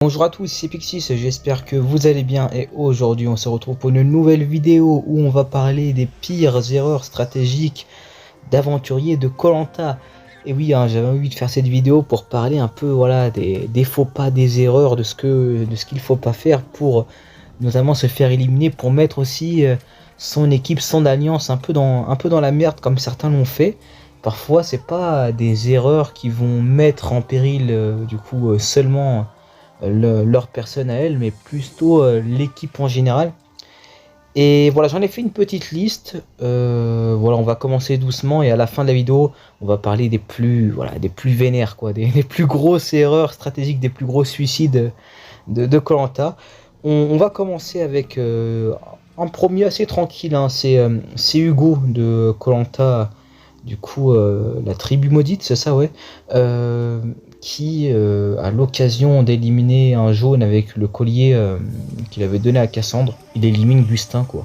Bonjour à tous, c'est Pixis, j'espère que vous allez bien et aujourd'hui on se retrouve pour une nouvelle vidéo où on va parler des pires erreurs stratégiques d'aventuriers de koh. Et oui, j'avais envie de faire cette vidéo pour parler un peu des faux pas, des erreurs, de ce qu'il faut pas faire pour notamment se faire éliminer, pour mettre aussi son équipe, son alliance un peu dans la merde comme certains l'ont fait. Parfois c'est pas des erreurs qui vont mettre en péril seulement leur personne à elle, mais plutôt l'équipe en général. Et voilà, j'en ai fait une petite liste. Voilà, on va commencer doucement et à la fin de la vidéo, on va parler des plus vénères, quoi, des plus grosses erreurs stratégiques, des plus gros suicides de koh. On va commencer avec un premier assez tranquille, hein, c'est Hugo de koh, la tribu maudite, c'est ça, ouais. Qui à l'occasion d'éliminer un jaune avec le collier qu'il avait donné à Cassandre, il élimine Gustin, quoi.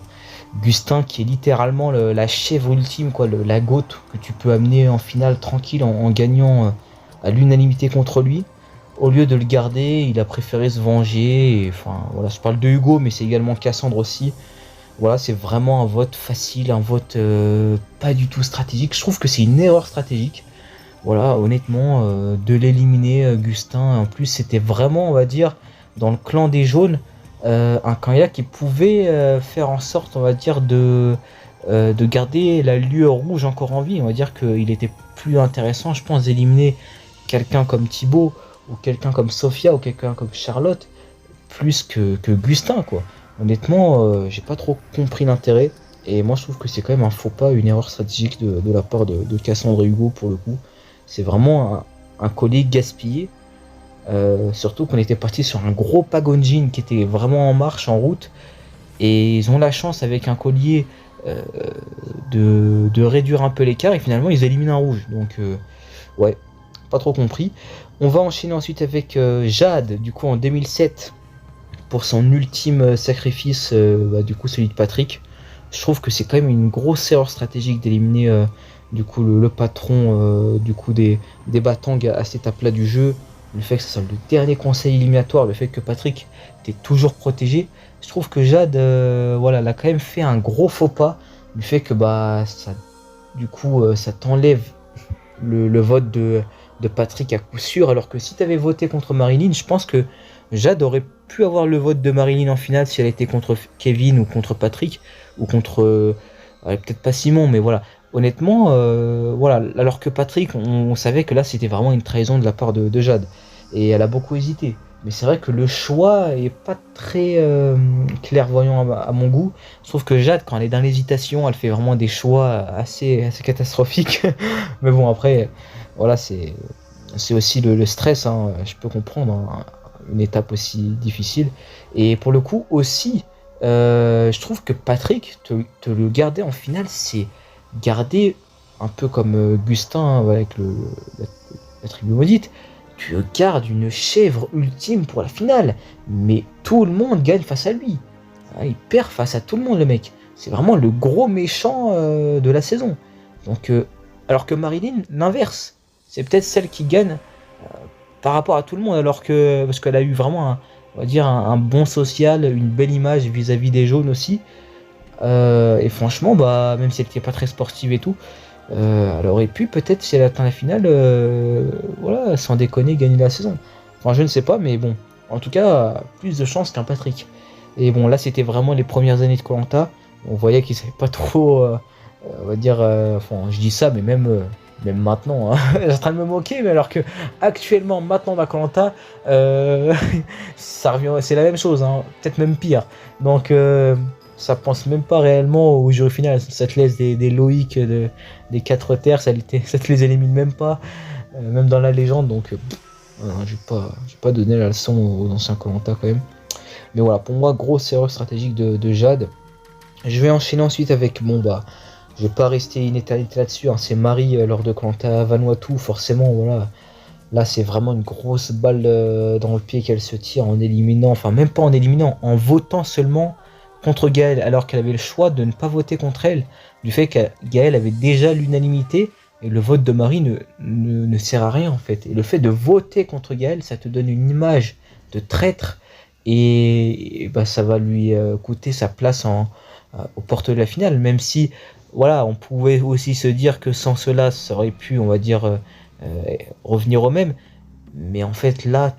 Gustin qui est littéralement la chèvre ultime, quoi, la goat que tu peux amener en finale tranquille en gagnant à l'unanimité contre lui. Au lieu de le garder, il a préféré se venger. Enfin voilà, je parle de Hugo, mais c'est également Cassandre aussi. Voilà, c'est vraiment un vote facile, un vote pas du tout stratégique. Je trouve que c'est une erreur stratégique. Voilà, honnêtement, de l'éliminer, Gustin, en plus c'était vraiment, on va dire, dans le clan des jaunes, un candidat qui pouvait faire en sorte, on va dire, de garder la lueur rouge encore en vie. On va dire qu'il était plus intéressant, je pense, d'éliminer quelqu'un comme Thibaut, ou quelqu'un comme Sophia, ou quelqu'un comme Charlotte, plus que Gustin, quoi. Honnêtement, j'ai pas trop compris l'intérêt, et moi je trouve que c'est quand même un faux pas, une erreur stratégique de la part de Cassandre et Hugo pour le coup. C'est vraiment un collier gaspillé. Surtout qu'on était parti sur un gros Pagonjin qui était vraiment en marche, en route. Et ils ont la chance avec un collier de réduire un peu l'écart. Et finalement ils éliminent un rouge. Donc ouais, pas trop compris. On va enchaîner ensuite avec Jade, du coup en 2007. Pour son ultime sacrifice, celui de Patrick. Je trouve que c'est quand même une grosse erreur stratégique d'éliminer le patron des Batang à cette étape-là du jeu. Le fait que ce soit le dernier conseil éliminatoire, le fait que Patrick était toujours protégé. Je trouve que Jade elle a quand même fait un gros faux pas. Du fait que ça t'enlève le vote de Patrick à coup sûr. Alors que si tu avais voté contre Marilyn, je pense que Jade aurait pu avoir le vote de Marilyn en finale si elle était contre Kevin ou contre Patrick ou contre peut-être pas Simon, mais voilà. Honnêtement, alors que Patrick, on savait que là c'était vraiment une trahison de la part de Jade et elle a beaucoup hésité. Mais c'est vrai que le choix est pas très clairvoyant à mon goût. Je trouve que Jade, quand elle est dans l'hésitation, elle fait vraiment des choix assez catastrophiques. Mais bon, après, voilà, c'est aussi le stress, hein, je peux comprendre, hein, une étape aussi difficile. Et pour le coup aussi, je trouve que Patrick, te le garder en finale, c'est garder un peu comme Gustin, hein, avec la tribu maudite. Tu gardes une chèvre ultime pour la finale, mais tout le monde gagne face à lui. Il perd face à tout le monde, le mec. C'est vraiment le gros méchant de la saison. Donc, alors que Marilyn, l'inverse. C'est peut-être celle qui gagne par rapport à tout le monde, parce qu'elle a eu vraiment un bon social, une belle image vis-à-vis des jaunes aussi. Et franchement, même si elle n'était pas très sportive et tout, elle aurait pu peut-être, si elle atteint la finale, sans déconner, gagner la saison. Enfin, je ne sais pas, mais bon, en tout cas, plus de chance qu'un Patrick. Et bon, là, c'était vraiment les premières années de koh. On voyait qu'il savait pas trop, je dis ça, mais même maintenant, hein. Je suis en train de me moquer, mais alors que actuellement, maintenant, dans koh, ça revient, c'est la même chose, hein, peut-être même pire. Donc, ça pense même pas réellement au jury final. Ça te laisse des Loïc des 4 terres, ça te les élimine même pas, même dans la légende. Donc, je vais pas donner la leçon aux anciens koh quand même. Mais voilà, pour moi, grosse erreur stratégique de Jade. Je vais enchaîner ensuite avec, je vais pas rester une éternité là-dessus, hein, c'est Marie lors de koh Vanuatu, forcément, voilà. Là, c'est vraiment une grosse balle dans le pied qu'elle se tire en éliminant, enfin, même pas en éliminant, en votant seulement contre Gaël, alors qu'elle avait le choix de ne pas voter contre elle, du fait que Gaël avait déjà l'unanimité, et le vote de Marie ne sert à rien, en fait. Et le fait de voter contre Gaël, ça te donne une image de traître. Et bah, ça va lui coûter sa place aux portes de la finale. Même si, voilà, on pouvait aussi se dire que sans cela, ça aurait pu, on va dire, revenir au même. Mais en fait, là,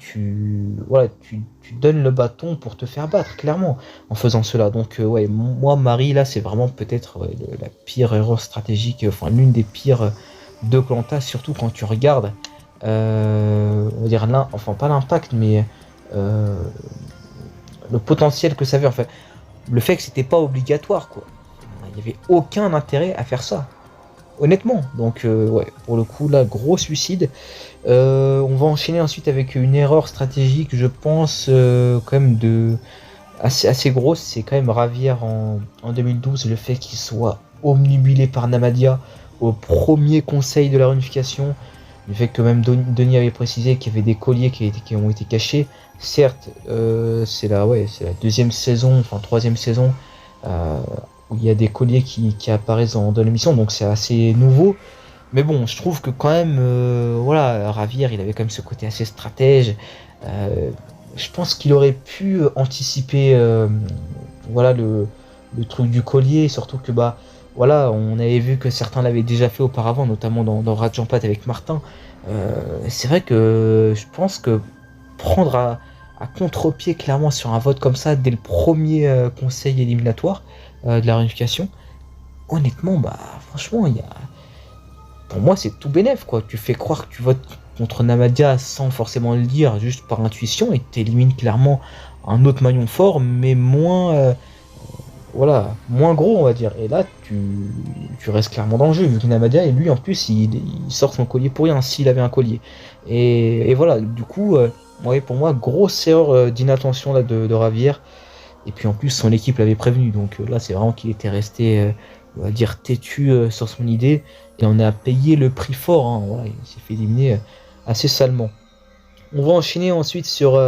voilà, tu donnes le bâton pour te faire battre, clairement, en faisant cela. Donc, ouais, moi, Marie, là, c'est vraiment peut-être la pire erreur stratégique, enfin, l'une des pires de koh, surtout quand tu regardes, on va dire, enfin, pas l'impact, mais euh, le potentiel que ça avait. Enfin, le fait que c'était pas obligatoire, quoi. Il n'y avait aucun intérêt à faire ça, honnêtement. Donc, ouais, pour le coup, là, gros suicide. On va enchaîner ensuite avec une erreur stratégique, je pense, quand même assez grosse. C'est quand même Ravière en 2012, le fait qu'il soit omnubilé par Namadia au premier conseil de la réunification. Le fait que même Denis avait précisé qu'il y avait des colliers qui ont été cachés. Certes, c'est la deuxième saison, enfin troisième saison, euh, où il y a des colliers qui apparaissent dans l'émission, donc c'est assez nouveau. Mais bon, je trouve que quand même, voilà, Ravière, il avait quand même ce côté assez stratège. Euh, je pense qu'il aurait pu anticiper, voilà, le truc du collier, surtout que bah, voilà, on avait vu que certains l'avaient déjà fait auparavant, notamment dans Rajampat avec Martin. C'est vrai que je pense que prendre à contre-pied clairement sur un vote comme ça dès le premier conseil éliminatoire de la réunification, honnêtement, bah franchement, pour moi, c'est tout bénef, quoi. Tu fais croire que tu votes contre Namadia sans forcément le dire, juste par intuition, et t'élimines clairement un autre maillon fort, mais moins, voilà, moins gros, on va dire. Et là, tu restes clairement dans le jeu, vu que Namadia, et lui, en plus, il sort son collier pour rien, s'il avait un collier. Et voilà, du coup, ouais, pour moi, grosse erreur d'inattention là, de Ravière. Et puis en plus, son équipe l'avait prévenu, donc là, c'est vraiment qu'il était resté, on va dire, têtu sur son idée. Et on a payé le prix fort, hein. Voilà, il s'est fait éliminer assez salement. On va enchaîner ensuite sur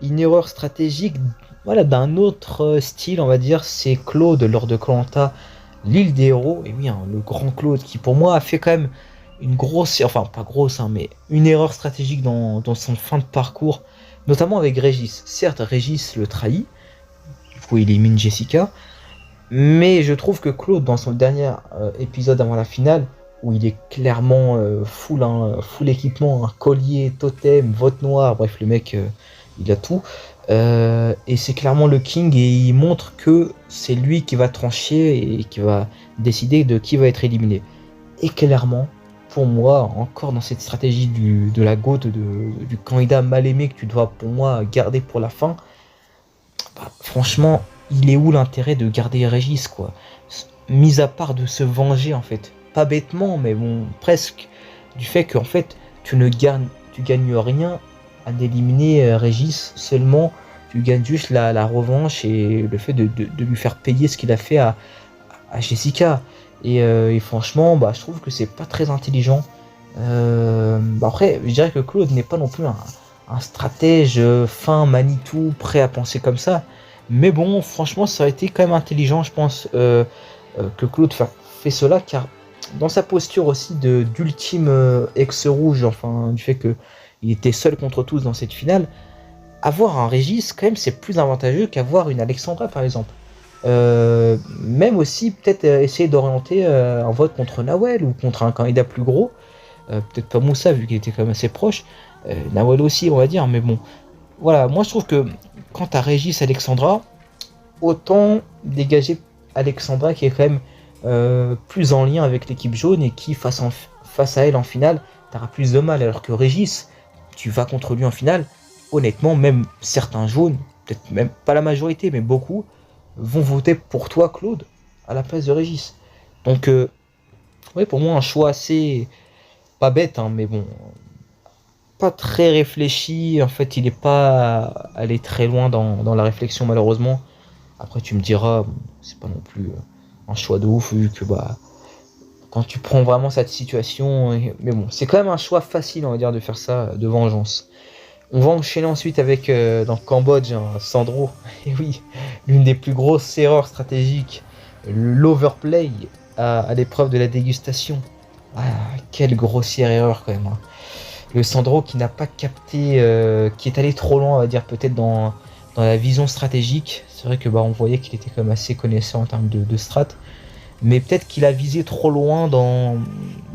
une erreur stratégique, voilà, d'un autre style, on va dire, c'est Claude lors de koh, l'île des héros. Et oui, hein, le grand Claude qui pour moi a fait quand même une grosse, enfin pas grosse, hein, mais une erreur stratégique dans son fin de parcours, notamment avec Régis. Certes, Régis le trahit, du coup il élimine Jessica, mais je trouve que Claude, dans son dernier épisode avant la finale, où il est clairement full équipement, un collier, totem, vote noir, bref, le mec, il a tout. Et c'est clairement le King, et il montre que c'est lui qui va trancher et qui va décider de qui va être éliminé. Et clairement, pour moi, encore dans cette stratégie de la GOAT, du candidat mal aimé que tu dois, pour moi, garder pour la fin, bah, franchement, il est où l'intérêt de garder Régis, quoi? Mis à part de se venger, en fait. Pas bêtement, mais bon, presque. Du fait qu'en fait, tu gagnes rien à d'éliminer Régis, seulement tu gagnes juste la revanche et le fait de lui faire payer ce qu'il a fait à Jessica. Et franchement, bah, je trouve que c'est pas très intelligent. Bah après, je dirais que Claude n'est pas non plus un stratège fin, Manitou, prêt à penser comme ça. Mais bon, franchement, ça a été quand même intelligent, je pense, que Claude fait cela, car dans sa posture aussi d'ultime ex-rouge, enfin, du fait que il était seul contre tous dans cette finale, avoir un Régis, quand même, c'est plus avantageux qu'avoir une Alexandra, par exemple. Même aussi, peut-être essayer d'orienter un vote contre Nawel ou contre un candidat plus gros. Peut-être pas Moussa, vu qu'il était quand même assez proche. Nawel aussi, on va dire, mais bon. Voilà, moi je trouve que quand t'as Régis Alexandra, autant dégager Alexandra qui est quand même plus en lien avec l'équipe jaune et qui, face à elle en finale, t'auras plus de mal. Alors que Régis, tu vas contre lui en finale, honnêtement, même certains jaunes, peut-être même pas la majorité, mais beaucoup, vont voter pour toi, Claude, à la place de Régis. Donc, ouais, pour moi, un choix assez pas bête, hein, mais bon, pas très réfléchi. En fait, il est pas allé très loin dans la réflexion, malheureusement. Après, tu me diras, bon, c'est pas non plus un choix de ouf, vu que bah, quand tu prends vraiment cette situation, mais bon, c'est quand même un choix facile, on va dire, de faire ça de vengeance. On va enchaîner ensuite avec, dans le Cambodge, hein, Sandro. Et oui, l'une des plus grosses erreurs stratégiques, l'overplay à l'épreuve de la dégustation. Ah, quelle grossière erreur quand même, hein. Le Sandro qui n'a pas capté, qui est allé trop loin, on va dire, peut-être dans la vision stratégique. C'est vrai que on voyait qu'il était quand même assez connaissant en termes de strat. Mais peut-être qu'il a visé trop loin dans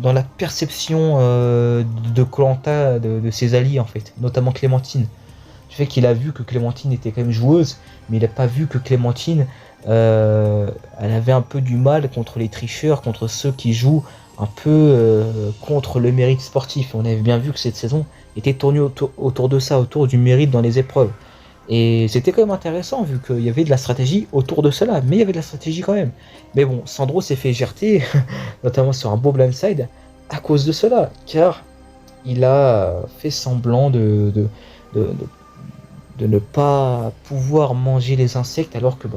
la perception de Koh-Lanta de ses alliés, en fait, notamment Clémentine. Du fait qu'il a vu que Clémentine était quand même joueuse, mais il n'a pas vu que Clémentine, elle avait un peu du mal contre les tricheurs, contre ceux qui jouent un peu contre le mérite sportif. On avait bien vu que cette saison était tournée autour de ça, autour du mérite dans les épreuves. Et c'était quand même intéressant vu qu'il y avait de la stratégie autour de cela, mais il y avait de la stratégie quand même. Mais bon, Sandro s'est fait éjerter, notamment sur un beau blindside, à cause de cela, car il a fait semblant de ne pas pouvoir manger les insectes alors que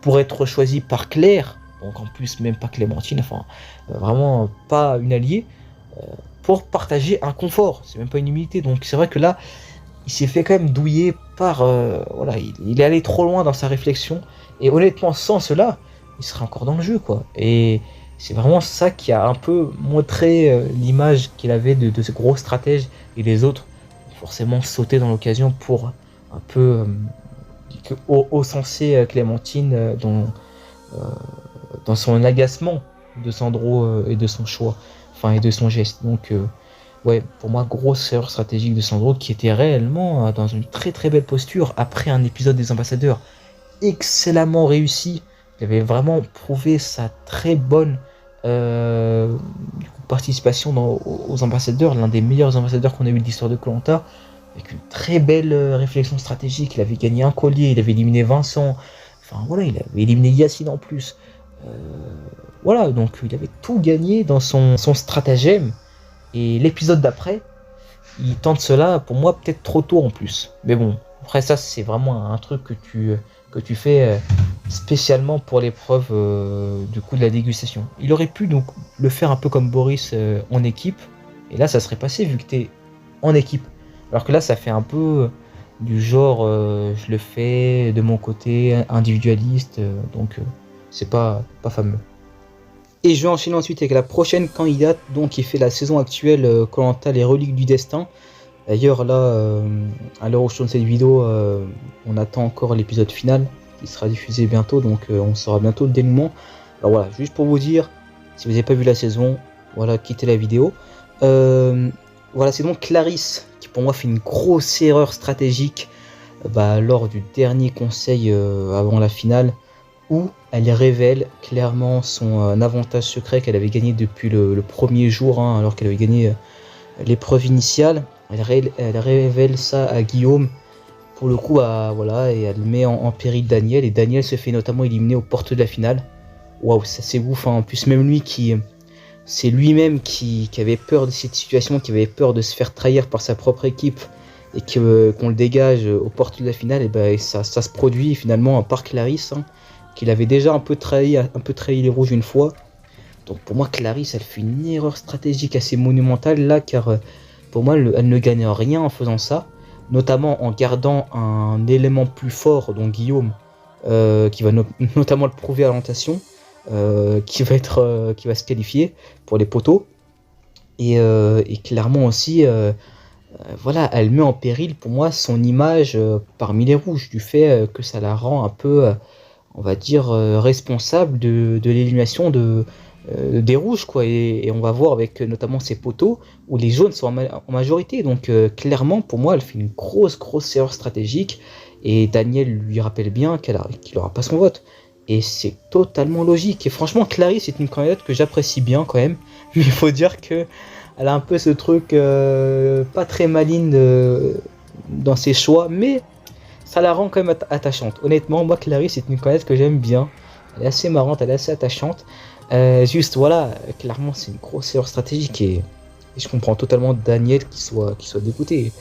pour être choisi par Claire, donc en plus même pas Clémentine, enfin vraiment pas une alliée, pour partager un confort, c'est même pas une humilité. Donc c'est vrai que là, il s'est fait quand même douiller par... voilà, il est allé trop loin dans sa réflexion, et honnêtement sans cela, il serait encore dans le jeu, quoi. Et c'est vraiment ça qui a un peu montré l'image qu'il avait de ce gros stratège, et les autres forcément sauté dans l'occasion pour un peu ocenser Clémentine dans son agacement de Sandro et de son choix, enfin et de son geste. Donc ouais, pour moi, grosse erreur stratégique de Sandro qui était réellement dans une très très belle posture après un épisode des ambassadeurs excellemment réussi. Il avait vraiment prouvé sa très bonne participation aux ambassadeurs, l'un des meilleurs ambassadeurs qu'on a eu de l'histoire de Koh-Lanta, avec une très belle réflexion stratégique. Il avait gagné un collier, il avait éliminé Vincent, enfin voilà, il avait éliminé Yacine en plus. Voilà, donc il avait tout gagné dans son stratagème. Et l'épisode d'après, il tente cela, pour moi, peut-être trop tôt en plus. Mais bon, après ça, c'est vraiment un truc que tu fais spécialement pour l'épreuve du coup de la dégustation. Il aurait pu donc le faire un peu comme Boris en équipe, et là, ça serait passé vu que tu es en équipe. Alors que là, ça fait un peu du genre, je le fais de mon côté, individualiste, donc c'est pas fameux. Et je vais enchaîner ensuite avec la prochaine candidate, donc qui fait la saison actuelle Koh-Lanta les reliques du destin. D'ailleurs là, à l'heure où je tourne cette vidéo, on attend encore l'épisode final qui sera diffusé bientôt, donc on saura bientôt le dénouement. Alors voilà, juste pour vous dire, si vous n'avez pas vu la saison, voilà, quittez la vidéo. Voilà, c'est donc Clarisse qui pour moi fait une grosse erreur stratégique lors du dernier conseil avant la finale, où elle révèle clairement son avantage secret qu'elle avait gagné depuis le premier jour, alors qu'elle avait gagné l'épreuve initiale. Elle révèle ça à Guillaume, pour le coup, voilà, et elle met en péril Daniel, et Daniel se fait notamment éliminer aux portes de la finale. Waouh, ça c'est ouf, hein. En plus même lui c'est lui-même qui avait peur de cette situation, qui avait peur de se faire trahir par sa propre équipe, et qu'on le dégage aux portes de la finale, et ça se produit finalement par Clarisse, qu'il avait déjà un peu trahi les rouges une fois. Donc pour moi, Clarisse, elle fait une erreur stratégique assez monumentale là, car pour moi, elle ne gagne rien en faisant ça, notamment en gardant un élément plus fort, donc Guillaume, qui va notamment le prouver à l'orientation, qui va se qualifier pour les poteaux, et clairement aussi, voilà, elle met en péril pour moi son image parmi les rouges, du fait que ça la rend un peu on va dire responsable de l'élimination des rouges, quoi, et on va voir avec notamment ces poteaux où les jaunes sont en majorité. Donc clairement pour moi elle fait une grosse erreur stratégique, et Daniel lui rappelle bien qu'il n'aura pas son vote, et c'est totalement logique. Et franchement, Clarisse est une candidate que j'apprécie bien quand même, mais il faut dire que elle a un peu ce truc pas très maligne dans ses choix, mais ça la rend quand même attachante. Honnêtement, moi, Clarisse, c'est une candidate que j'aime bien. Elle est assez marrante, elle est assez attachante. Juste, voilà, clairement, c'est une grosse erreur stratégique, et je comprends totalement Daniel qui soit dégoûté.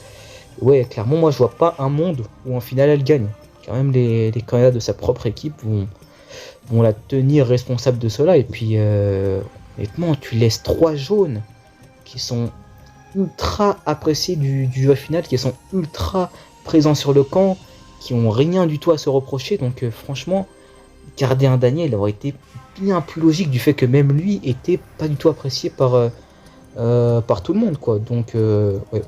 Ouais, clairement, moi, je vois pas un monde où en finale elle gagne. Quand même, les candidats de sa propre équipe vont la tenir responsable de cela. Et puis, honnêtement, tu laisses 3 jaunes qui sont ultra appréciés du jeu final, qui sont ultra présents sur le camp, qui ont rien du tout à se reprocher. Donc franchement, garder un Daniel aurait été bien plus logique, du fait que même lui était pas du tout apprécié par par tout le monde, quoi. Donc, ouais,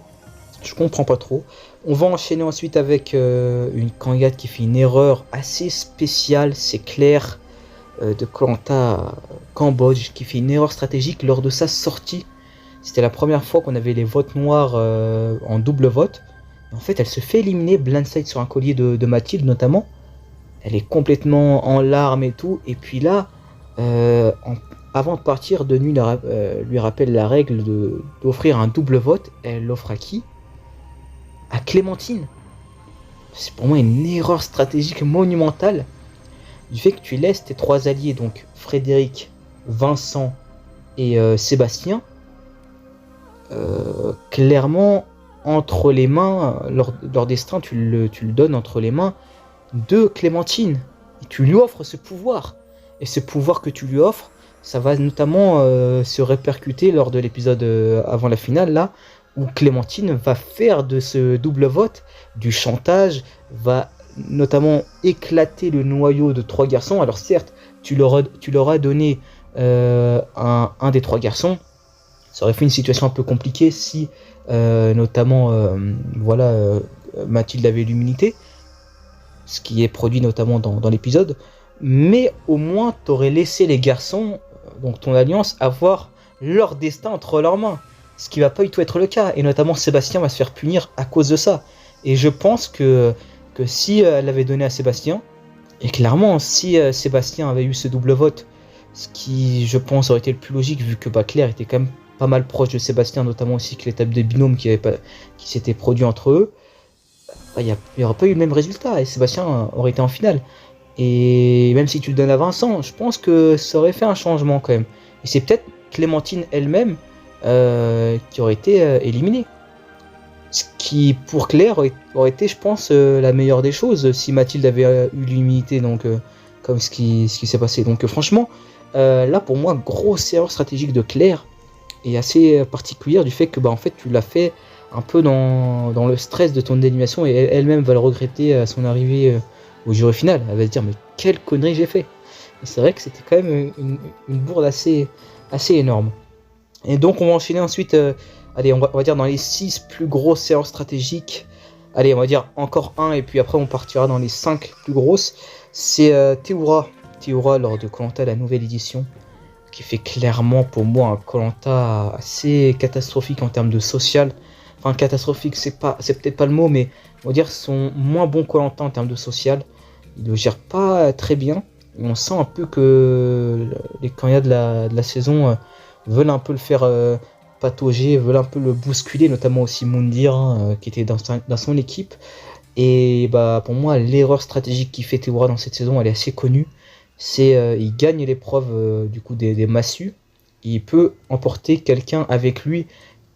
je comprends pas trop. On va enchaîner ensuite avec une candidate qui fait une erreur assez spéciale, c'est Claire de Koh Lanta Cambodge, qui fait une erreur stratégique lors de sa sortie. C'était la première fois qu'on avait les votes noirs en double vote. En fait, elle se fait éliminer blindside sur un collier de Mathilde notamment. Elle est complètement en larmes et tout. Et puis là, avant de partir, Denis lui rappelle la règle d'offrir un double vote. Elle l'offre à qui? À Clémentine. C'est pour moi une erreur stratégique monumentale. Du fait que tu laisses tes trois alliés, donc Frédéric, Vincent et Sébastien, clairement entre les mains, leur destin, tu le donnes entre les mains de Clémentine. Et tu lui offres ce pouvoir. Et ce pouvoir que tu lui offres, ça va notamment se répercuter lors de l'épisode avant la finale, là, où Clémentine va faire de ce double vote du chantage, va notamment éclater le noyau de trois garçons. Alors certes, tu leur as donné un des trois garçons. Ça aurait fait une situation un peu compliquée si notamment Mathilde avait l'immunité, ce qui est produit notamment dans l'épisode. Mais au moins t'aurais laissé les garçons, donc ton alliance, avoir leur destin entre leurs mains, ce qui va pas du tout être le cas, et notamment Sébastien va se faire punir à cause de ça. Et je pense que si elle l'avait donné à Sébastien, et clairement si Sébastien avait eu ce double vote, ce qui je pense aurait été le plus logique vu que Claire était quand même pas mal proche de Sébastien, notamment aussi que l'étape des binômes qui s'était produit entre eux, il n'y aurait pas eu le même résultat et Sébastien aurait été en finale. Et même si tu le donnes à Vincent, je pense que ça aurait fait un changement quand même. Et c'est peut-être Clémentine elle-même qui aurait été éliminée. Ce qui, pour Claire, aurait été, je pense, la meilleure des choses si Mathilde avait eu l'immunité, donc comme ce qui s'est passé. Donc franchement, là pour moi, grosse erreur stratégique de Claire et assez particulière du fait que en fait tu l'as fait un peu dans le stress de ton élimination et elle-même va le regretter à son arrivée au jury final. Elle va se dire mais quelle connerie j'ai fait. Et c'est vrai que c'était quand même une bourde assez énorme. Et donc on va enchaîner ensuite, allez on va dire dans les 6 plus grosses erreurs stratégiques. Allez on va dire encore un et puis après on partira dans les 5 plus grosses. C'est Théoura lors de Koh Lanta la nouvelle édition, qui fait clairement pour moi un Koh Lanta assez catastrophique en termes de social. Enfin catastrophique c'est peut-être pas le mot, mais on va dire son moins bon Koh Lanta en termes de social. Il le gère pas très bien. Et on sent un peu que les candidats de la saison veulent un peu le faire patauger, veulent un peu le bousculer, notamment aussi Moundir qui était dans son équipe. Et pour moi l'erreur stratégique qui fait Théoura dans cette saison, elle est assez connue. C'est il gagne l'épreuve du coup des massues. Il peut emporter quelqu'un avec lui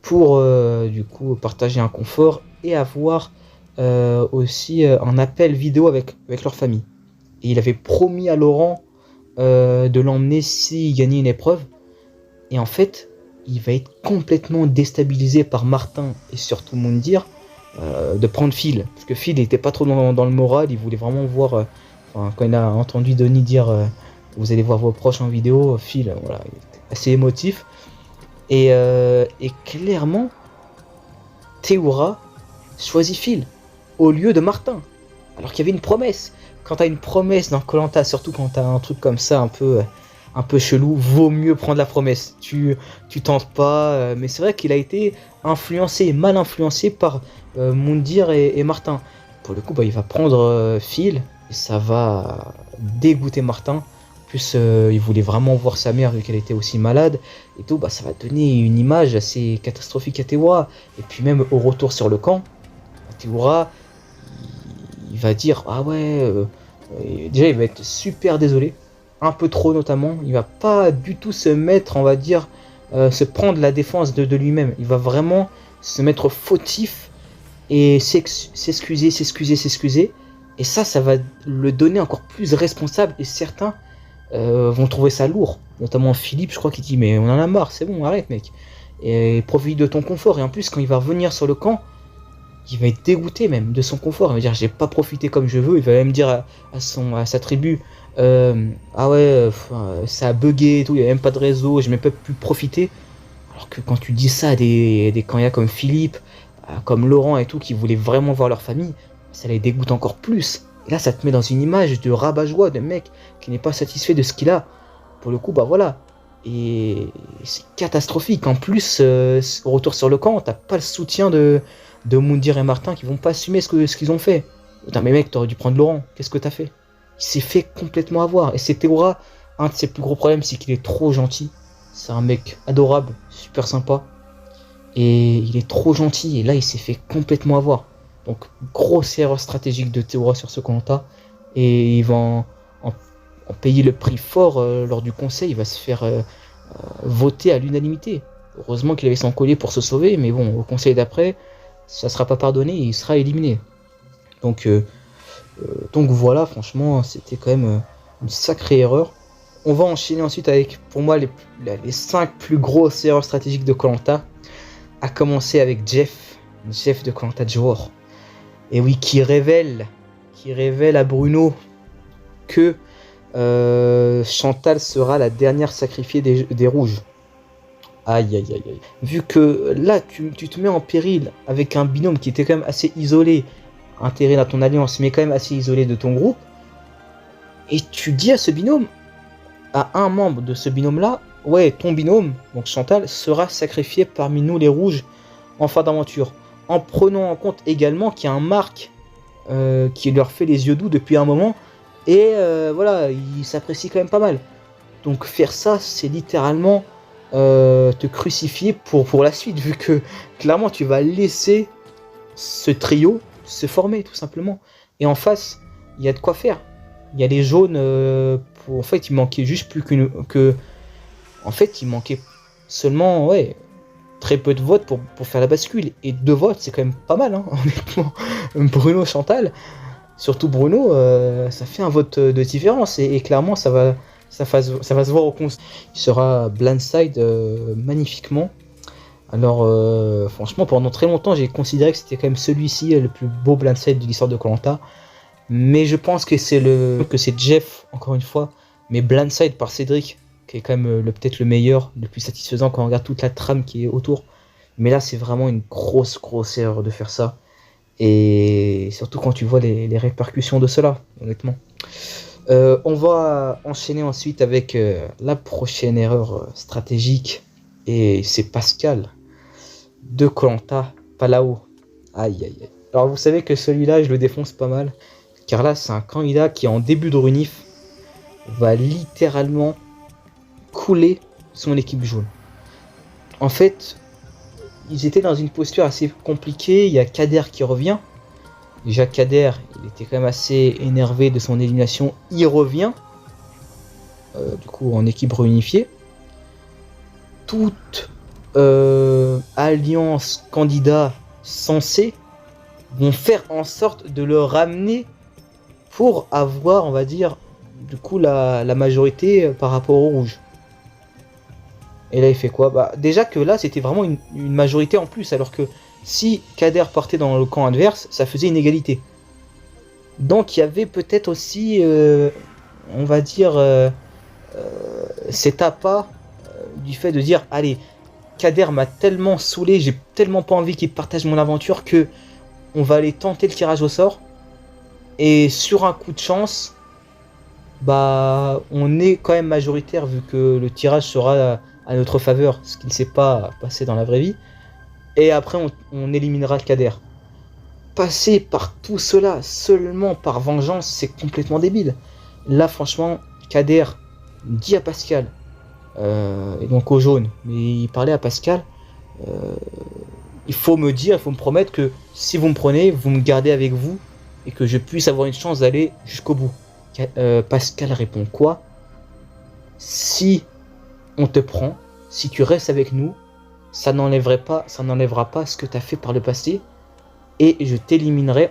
pour du coup partager un confort et avoir aussi un appel vidéo avec leur famille. Et il avait promis à Laurent de l'emmener s'il gagnait une épreuve. Et en fait, il va être complètement déstabilisé par Martin et surtout Moundir de prendre Phil. Parce que Phil n'était pas trop dans le moral, il voulait vraiment voir... quand il a entendu Denis dire vous allez voir vos proches en vidéo, Phil, voilà, il était assez émotif. Et clairement, Théoura choisit Phil au lieu de Martin. Alors qu'il y avait une promesse. Quand t'as une promesse dans Koh Lanta, surtout quand t'as un truc comme ça un peu chelou, vaut mieux prendre la promesse. Tu tentes pas, mais c'est vrai qu'il a été mal influencé par Moundir et Martin. Pour le coup, il va prendre Phil et ça va dégoûter Martin. En plus, il voulait vraiment voir sa mère vu qu'elle était aussi malade et tout. Ça va donner une image assez catastrophique à Théoura. Et puis même au retour sur le camp, Théoura, il va dire ah ouais. Déjà, il va être super désolé, un peu trop notamment. Il va pas du tout se mettre, on va dire, se prendre la défense de lui-même. Il va vraiment se mettre fautif et s'excuser. Et ça va le donner encore plus responsable et certains vont trouver ça lourd. Notamment Philippe, je crois, qui dit mais on en a marre, c'est bon, arrête mec. Et profite de ton confort. Et en plus, quand il va revenir sur le camp, il va être dégoûté même de son confort. Il va dire j'ai pas profité comme je veux. Il va même dire à sa tribu ah ouais, ça a bugué et tout, il n'y a même pas de réseau, j'ai même pas pu profiter. Alors que quand tu dis ça à des candidats comme Philippe, comme Laurent et tout, qui voulaient vraiment voir leur famille, ça les dégoûte encore plus. Et là, ça te met dans une image de rabat-joie, de mec qui n'est pas satisfait de ce qu'il a. Pour le coup, bah voilà. Et c'est catastrophique. En plus, au retour sur le camp, t'as pas le soutien de Moundir et Martin qui vont pas assumer ce qu'ils ont fait. Putain, mais mec, t'aurais dû prendre Laurent. Qu'est-ce que t'as fait? Il s'est fait complètement avoir. Et c'est Théora, un de ses plus gros problèmes, c'est qu'il est trop gentil. C'est un mec adorable, super sympa. Et il est trop gentil. Et là, il s'est fait complètement avoir. Donc, grosse erreur stratégique de Théora sur ce Koh-Lanta. Et il va en payer le prix fort lors du conseil. Il va se faire voter à l'unanimité. Heureusement qu'il avait son collier pour se sauver. Mais bon, au conseil d'après, ça ne sera pas pardonné et il sera éliminé. Donc voilà, franchement, c'était quand même une sacrée erreur. On va enchaîner ensuite avec, pour moi, les 5 plus grosses erreurs stratégiques de Koh-Lanta. À commencer avec Jeff de Koh-Lanta Johor. Et oui, qui révèle à Bruno que Chantal sera la dernière sacrifiée des rouges. Aïe. Vu que là, tu te mets en péril avec un binôme qui était quand même assez isolé, intégré dans ton alliance, mais quand même assez isolé de ton groupe, et tu dis à ce binôme, à un membre de ce binôme-là, ouais, ton binôme, donc Chantal, sera sacrifié parmi nous les rouges en fin d'aventure. En prenant en compte également qu'il y a un Marc qui leur fait les yeux doux depuis un moment, et voilà, il s'apprécie quand même pas mal. Donc faire ça, c'est littéralement te crucifier pour la suite, vu que clairement tu vas laisser ce trio se former tout simplement. Et en face, il y a de quoi faire. Il y a les jaunes, en fait il manquait juste plus en fait il manquait seulement très peu de votes pour faire la bascule. Et 2 votes c'est quand même pas mal, hein, honnêtement. Bruno, Chantal, surtout Bruno, ça fait un vote de différence et clairement ça va se voir au conseil. Il sera blindside magnifiquement. Alors franchement, pendant très longtemps j'ai considéré que c'était quand même celui-ci le plus beau blindside de l'histoire de Koh-Lanta. Mais je pense que c'est Jeff, encore une fois, mais blindside par Cédric, qui est quand même peut-être le meilleur, le plus satisfaisant quand on regarde toute la trame qui est autour. Mais là c'est vraiment une grosse erreur de faire ça. Et surtout quand tu vois les répercussions de cela, honnêtement. On va enchaîner ensuite avec la prochaine erreur stratégique. Et c'est Pascal de Koh-Lanta Palau. Aïe. Alors vous savez que celui-là, je le défonce pas mal. Car là, c'est un candidat qui, en début de runif, va littéralement couler son équipe jaune. En fait, ils étaient dans une posture assez compliquée. Il y a Kader qui revient. Déjà, Kader, il était quand même assez énervé de son élimination. Il revient. Du coup, en équipe réunifiée. Toute alliance candidat censée vont faire en sorte de le ramener pour avoir, on va dire, du coup, la majorité par rapport au rouge. Et là, il fait quoi? Bah, déjà que là, c'était vraiment une majorité en plus, alors que si Kader partait dans le camp adverse, ça faisait une égalité. Donc, il y avait peut-être aussi, on va dire, cet appât du fait de dire, allez, Kader m'a tellement saoulé, j'ai tellement pas envie qu'il partage mon aventure que on va aller tenter le tirage au sort. Et sur un coup de chance, bah, on est quand même majoritaire vu que le tirage sera à notre faveur, ce qui ne s'est pas passé dans la vraie vie. Et après, on éliminera le Kader. Passer par tout cela seulement par vengeance, c'est complètement débile. Là, franchement, Kader dit à Pascal, et donc au jaune, mais il parlait à Pascal, il faut me promettre que si vous me prenez, vous me gardez avec vous et que je puisse avoir une chance d'aller jusqu'au bout. Pascal répond quoi? Si on te prend, si tu restes avec nous, ça n'enlèvera pas ce que tu as fait par le passé et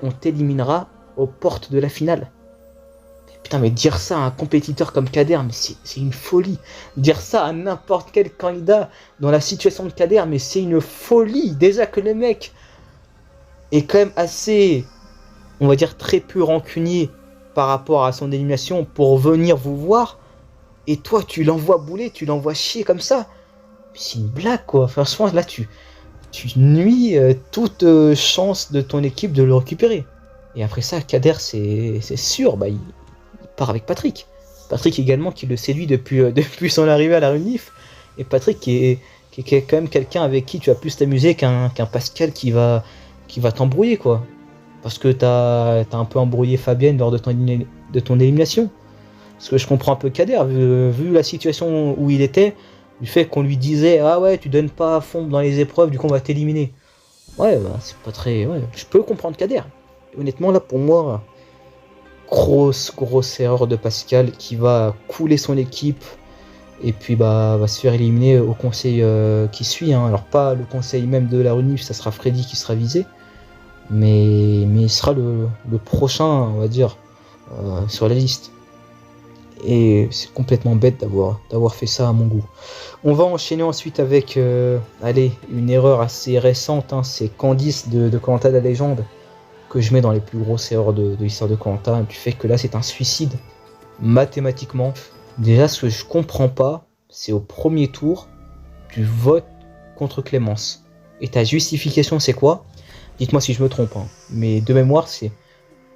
on t'éliminera aux portes de la finale. Putain, mais dire ça à un compétiteur comme Kader, mais c'est une folie. Dire ça à n'importe quel candidat dans la situation de Kader, mais c'est une folie. Déjà que le mec est quand même assez, on va dire, très peu rancunier par rapport à son élimination pour venir vous voir. Et toi, tu l'envoies bouler, tu l'envoies chier comme ça. c'est une blague quoi. Franchement, là tu nuis toute chance de ton équipe de le récupérer. Et après ça, Kader, c'est sûr, bah, il part avec Patrick. Patrick également qui le séduit depuis son arrivée à la Runif. Et Patrick qui est quand même quelqu'un avec qui tu vas plus t'amuser qu'un Pascal qui va t'embrouiller quoi. Parce que t'as un peu embrouillé Fabienne lors de ton élimination. Parce que je comprends un peu Kader, vu la situation où il était, du fait qu'on lui disait ah ouais tu donnes pas à fond dans les épreuves, du coup on va t'éliminer. Ouais bah c'est pas très. Ouais, je peux comprendre Kader. Et honnêtement là pour moi, grosse erreur de Pascal qui va couler son équipe et puis bah va se faire éliminer au conseil qui suit. Hein. Alors pas le conseil même de la Runif, ça sera Freddy qui sera visé. Mais il sera le prochain, on va dire, sur la liste. Et c'est complètement bête d'avoir fait ça à mon goût. On va enchaîner ensuite avec une erreur assez récente, hein, c'est Candice de Koh-Lanta de la légende, que je mets dans les plus grosses erreurs de l'histoire de Koh-Lanta, du fait que là c'est un suicide, mathématiquement. Déjà ce que je comprends pas, c'est au premier tour, tu votes contre Clémence. Et ta justification c'est quoi ? Dites-moi si je me trompe, hein. Mais de mémoire c'est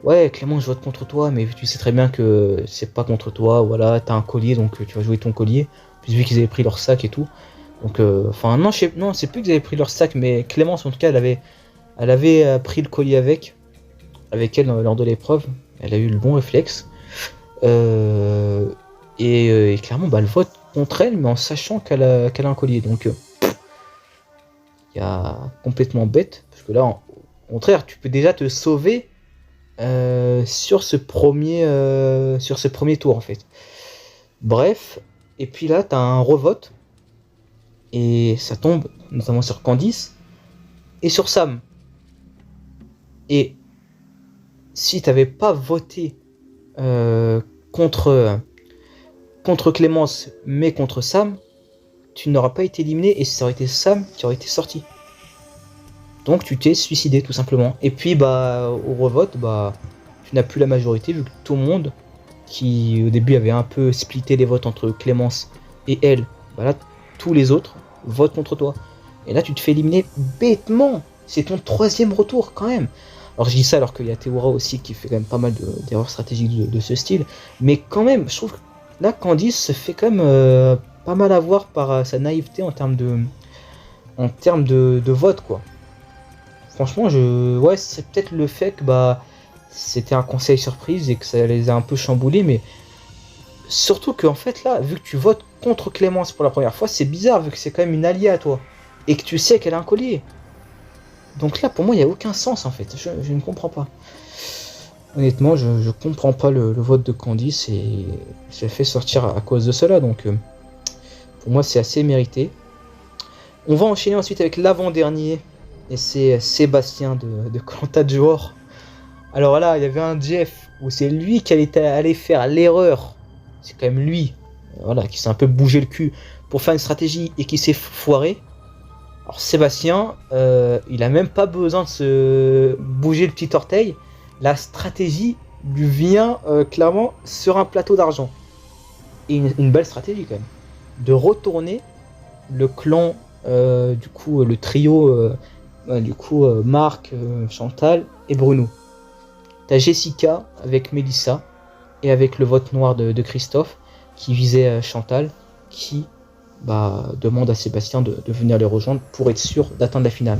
ouais Clémence je vote contre toi, mais tu sais très bien que c'est pas contre toi, voilà, t'as un collier donc tu vas jouer ton collier, puis vu qu'ils avaient pris leur sac et tout. Donc enfin non, c'est plus qu'ils avaient pris leur sac, mais Clémence en tout cas elle avait pris le collier avec elle lors de l'épreuve, elle a eu le bon réflexe. Et clairement bah, elle vote contre elle, mais en sachant qu'elle a un collier, donc il y a complètement bête, parce que là au contraire tu peux déjà te sauver sur ce premier tour en fait. Bref, et puis là t'as un revote et ça tombe notamment sur Candice et sur Sam. Et si t'avais pas voté contre Clémence mais contre Sam, tu n'auras pas été éliminé et ça aurait été Sam qui aurait été sorti. Donc tu t'es suicidé tout simplement. Et puis bah au revote, bah tu n'as plus la majorité vu que tout le monde qui au début avait un peu splitté les votes entre Clémence et elle, bah là tous les autres votent contre toi. Et là tu te fais éliminer bêtement. C'est ton 3e retour quand même. Alors je dis ça alors qu'il y a Théora aussi qui fait quand même pas mal d'erreurs stratégiques de ce style. Mais quand même, je trouve que là Candice se fait quand même pas mal avoir par sa naïveté en termes de vote quoi. Franchement, ouais, c'est peut-être le fait que bah c'était un conseil surprise et que ça les a un peu chamboulés, mais surtout qu'en fait là, vu que tu votes contre Clémence pour la première fois, c'est bizarre vu que c'est quand même une alliée à toi et que tu sais qu'elle a un collier. Donc là, pour moi, il n'y a aucun sens en fait. Je ne comprends pas. Honnêtement, je comprends pas le vote de Candice et je l'ai fait sortir à cause de cela. Donc pour moi, c'est assez mérité. On va enchaîner ensuite avec l'avant-dernier. Et c'est Sébastien de Koh-Lanta de Johor. Alors là, il y avait un Jeff où c'est lui qui allait faire l'erreur. C'est quand même lui, voilà, qui s'est un peu bougé le cul pour faire une stratégie et qui s'est foiré. Alors Sébastien, il a même pas besoin de se bouger le petit orteil. La stratégie lui vient clairement sur un plateau d'argent. Et une belle stratégie quand même. De retourner le clan, du coup le trio... Marc, Chantal et Bruno. T'as Jessica avec Mélissa et avec le vote noir de Christophe qui visait Chantal, qui demande à Sébastien de venir les rejoindre pour être sûr d'atteindre la finale.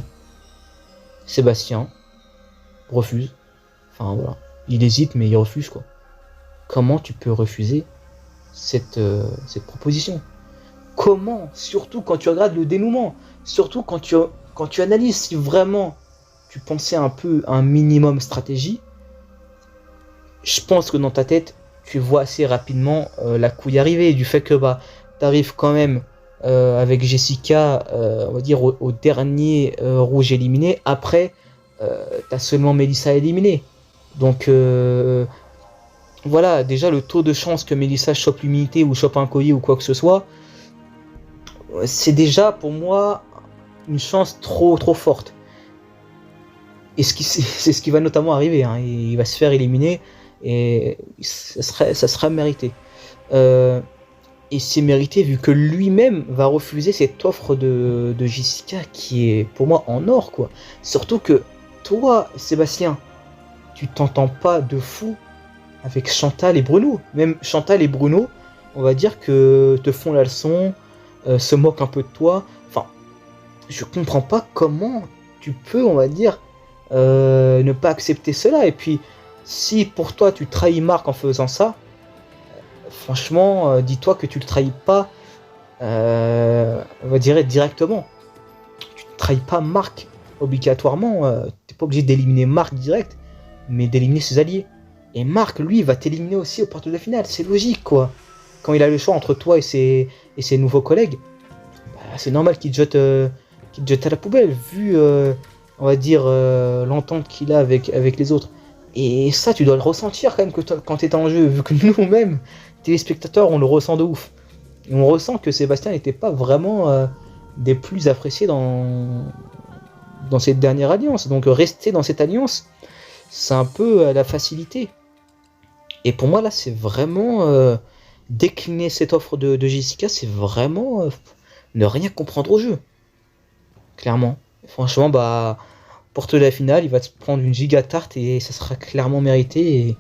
Sébastien refuse. Enfin voilà, il hésite mais il refuse quoi. Comment tu peux refuser cette proposition ? Comment ? Surtout quand tu regardes le dénouement. Surtout quand tu analyses si vraiment tu pensais un peu à un minimum stratégie, je pense que dans ta tête, tu vois assez rapidement la couille arriver, du fait que tu arrives quand même avec Jessica, on va dire au dernier rouge éliminé, après tu as seulement Mélissa éliminée. Donc voilà, déjà le taux de chance que Mélissa chope l'immunité ou chope un collier ou quoi que ce soit, c'est déjà pour moi une chance trop forte. Et c'est ce qui va notamment arriver, hein. Il va se faire éliminer et ça sera mérité. Et c'est mérité vu que lui-même va refuser cette offre de Jessica qui est pour moi en or, quoi. Surtout que toi, Sébastien, tu t'entends pas de fou avec Chantal et Bruno. Même Chantal et Bruno, on va dire que te font la leçon, se moquent un peu de toi. Enfin, je comprends pas comment tu peux, on va dire, ne pas accepter cela. Et puis, si pour toi tu trahis Marc en faisant ça, franchement, dis-toi que tu le trahis pas, on va dire directement. Tu ne trahis pas Marc obligatoirement. T'es pas obligé d'éliminer Marc direct, mais d'éliminer ses alliés. Et Marc, lui, va t'éliminer aussi au portes de finale. C'est logique, quoi. Quand il a le choix entre toi et ses nouveaux collègues, bah, c'est normal qu'il te jette à la poubelle, vu, on va dire, l'entente qu'il a avec les autres. Et ça, tu dois le ressentir quand même quand t'es en jeu, vu que nous-mêmes, téléspectateurs, on le ressent de ouf. Et on ressent que Sébastien n'était pas vraiment des plus appréciés dans cette dernière alliance. Donc rester dans cette alliance, c'est un peu la facilité. Et pour moi, là, c'est vraiment décliner cette offre de Jessica, c'est vraiment ne rien comprendre au jeu. Clairement. Franchement, bah, pour te la finale, il va te prendre une giga tarte et ça sera clairement mérité.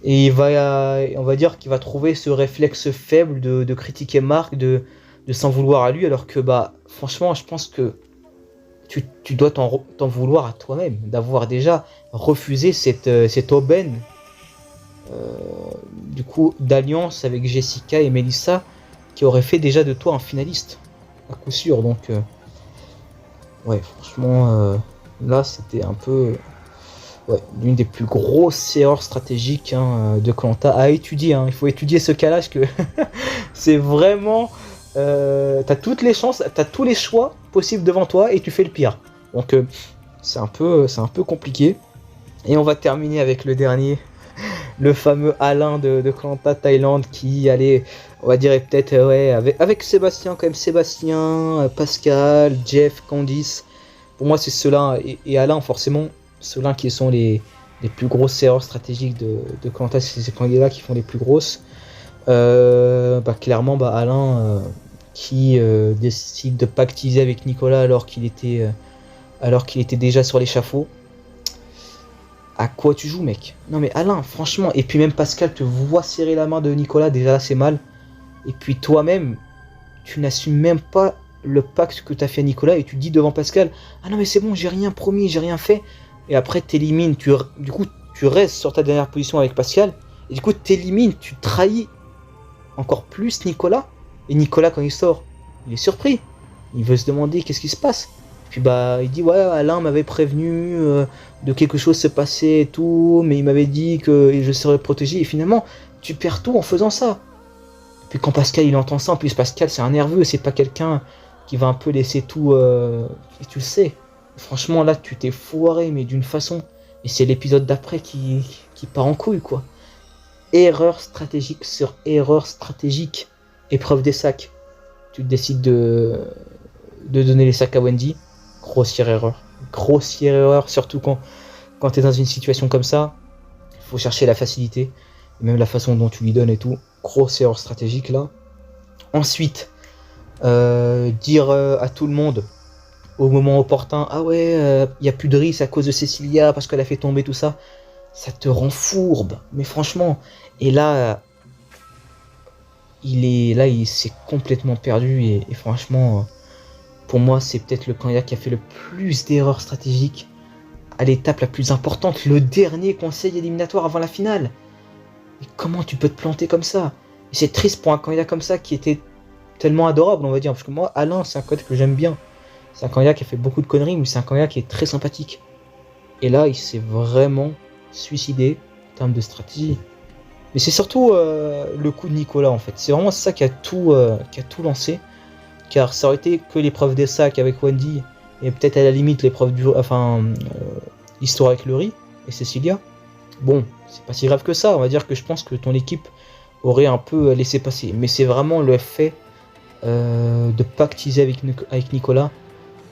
Et on va dire qu'il va trouver ce réflexe faible de critiquer Marc, de s'en vouloir à lui, alors que, bah, franchement, je pense que tu dois t'en vouloir à toi-même, d'avoir déjà refusé cette aubaine du coup d'alliance avec Jessica et Melissa qui aurait fait déjà de toi un finaliste à coup sûr. Donc ouais, franchement là c'était un peu l'une des plus grosses erreurs stratégiques de Koh-Lanta à étudier. Il faut étudier ce calage que c'est vraiment t'as toutes les chances, t'as tous les choix possibles devant toi et tu fais le pire. Donc c'est un peu compliqué. Et on va terminer avec le dernier, le fameux Alain de Koh-Lanta Thaïlande qui allait, on va dire, peut-être avec Sébastien quand même, Sébastien, Pascal, Jeff, Candice. Pour moi c'est ceux-là et Alain forcément, ceux-là qui sont les plus grosses erreurs stratégiques de Koh-Lanta, c'est ces candidats qui font les plus grosses. Clairement Alain qui décide de pactiser avec Nicolas alors qu'il était déjà sur l'échafaud. À quoi tu joues, mec? Non mais Alain, franchement, et puis même Pascal te voit serrer la main de Nicolas, déjà là c'est mal. Et puis toi-même, tu n'assumes même pas le pacte que t'as fait à Nicolas et tu dis devant Pascal, ah non mais c'est bon, j'ai rien promis, j'ai rien fait. Et après t'élimines, du coup tu restes sur ta dernière position avec Pascal, et du coup t'élimines, tu trahis encore plus Nicolas. Et Nicolas quand il sort, il est surpris, il veut se demander qu'est-ce qui se passe. Puis il dit ouais, Alain m'avait prévenu de quelque chose se passer et tout, mais il m'avait dit que je serais protégé, et finalement tu perds tout en faisant ça. Puis quand Pascal il entend ça, en plus Pascal c'est un nerveux, c'est pas quelqu'un qui va un peu laisser tout, et tu le sais. Franchement là tu t'es foiré mais d'une façon, et c'est l'épisode d'après qui part en couille quoi. Erreur stratégique sur erreur stratégique, épreuve des sacs. Tu décides de donner les sacs à Wendy. Grossière erreur, surtout quand tu es dans une situation comme ça, il faut chercher la facilité, et même la façon dont tu lui donnes et tout, grosse erreur stratégique là. Ensuite, dire à tout le monde, au moment opportun, ah ouais, il n'y a plus de risque à cause de Cécilia, parce qu'elle a fait tomber tout ça, ça te rend fourbe, mais franchement, et là, il s'est complètement perdu, et franchement... Pour moi, c'est peut-être le candidat qui a fait le plus d'erreurs stratégiques à l'étape la plus importante, le dernier conseil éliminatoire avant la finale. Mais comment tu peux te planter comme ça? Et c'est triste pour un candidat comme ça qui était tellement adorable, on va dire. Parce que moi, Alain, c'est un candidat que j'aime bien. C'est un candidat qui a fait beaucoup de conneries, mais c'est un candidat qui est très sympathique. Et là, il s'est vraiment suicidé en termes de stratégie. Mais c'est surtout le coup de Nicolas, en fait. C'est vraiment ça qui a tout lancé. Car ça aurait été que l'épreuve des sacs avec Wendy, et peut-être à la limite l'épreuve l'histoire avec Laurie et Cécilia. Bon, c'est pas si grave que ça, on va dire que je pense que ton équipe aurait un peu laissé passer. Mais c'est vraiment le fait de pactiser avec Nicolas,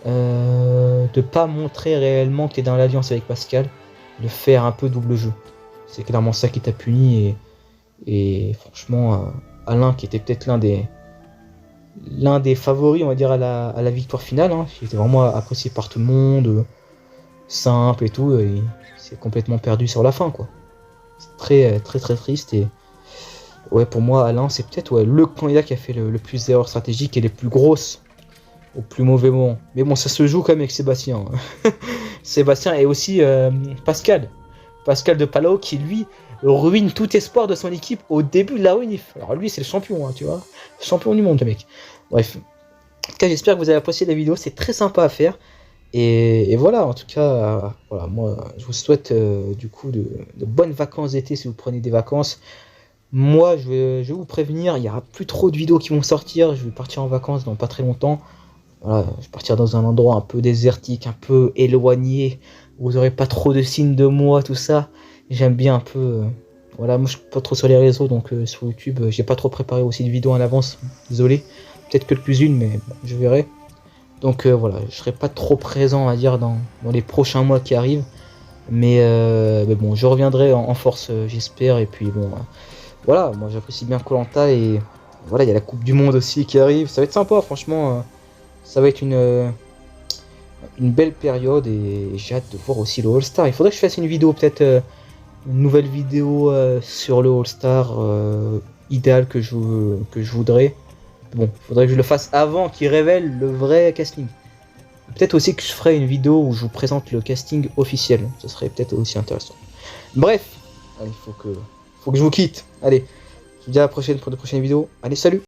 de pas montrer réellement que tu es dans l'alliance avec Pascal, de faire un peu double jeu. C'est clairement ça qui t'a puni, et franchement, Alain qui était peut-être l'un des favoris, on va dire, à la victoire finale. Hein. Il était vraiment apprécié par tout le monde, simple et tout. Et il s'est complètement perdu sur la fin, quoi. C'est très, très, très triste. Et ouais, pour moi, Alain, c'est peut-être le candidat qui a fait le plus d'erreurs stratégiques et les plus grosses au plus mauvais moment. Mais bon, ça se joue quand même avec Sébastien. Sébastien et aussi Pascal. Pascal de Palau qui, lui, ruine tout espoir de son équipe au début de la Winif. Alors lui, c'est le champion, hein, tu vois. Champion du monde, le mec. Bref. En tout cas, j'espère que vous avez apprécié la vidéo. C'est très sympa à faire. Et voilà, en tout cas, voilà, moi, je vous souhaite du coup de bonnes vacances d'été si vous prenez des vacances. Moi, je vais vous prévenir, il n'y aura plus trop de vidéos qui vont sortir. Je vais partir en vacances dans pas très longtemps. Voilà, je vais partir dans un endroit un peu désertique, un peu éloigné, où vous n'aurez pas trop de signes de moi, tout ça. J'aime bien un peu... voilà, moi je suis pas trop sur les réseaux, donc sur YouTube, j'ai pas trop préparé aussi de vidéos en avance. Désolé, peut-être que plus une, mais bon, je verrai. Donc voilà, je serai pas trop présent, on va dire, dans les prochains mois qui arrivent. Mais bon, je reviendrai en force, j'espère. Et puis bon, voilà, moi j'apprécie bien koh et voilà, il y a la Coupe du Monde aussi qui arrive. Ça va être sympa, franchement. Ça va être une belle période et j'ai hâte de voir aussi le All-Star. Il faudrait que je fasse une vidéo, peut-être une nouvelle vidéo sur le All-Star idéal que je voudrais. Bon, il faudrait que je le fasse avant qu'il révèle le vrai casting. Peut-être aussi que je ferai une vidéo où je vous présente le casting officiel. Ce serait peut-être aussi intéressant. Bref, il faut que je vous quitte. Allez, je vous dis à la prochaine pour de prochaines vidéos. Allez, salut!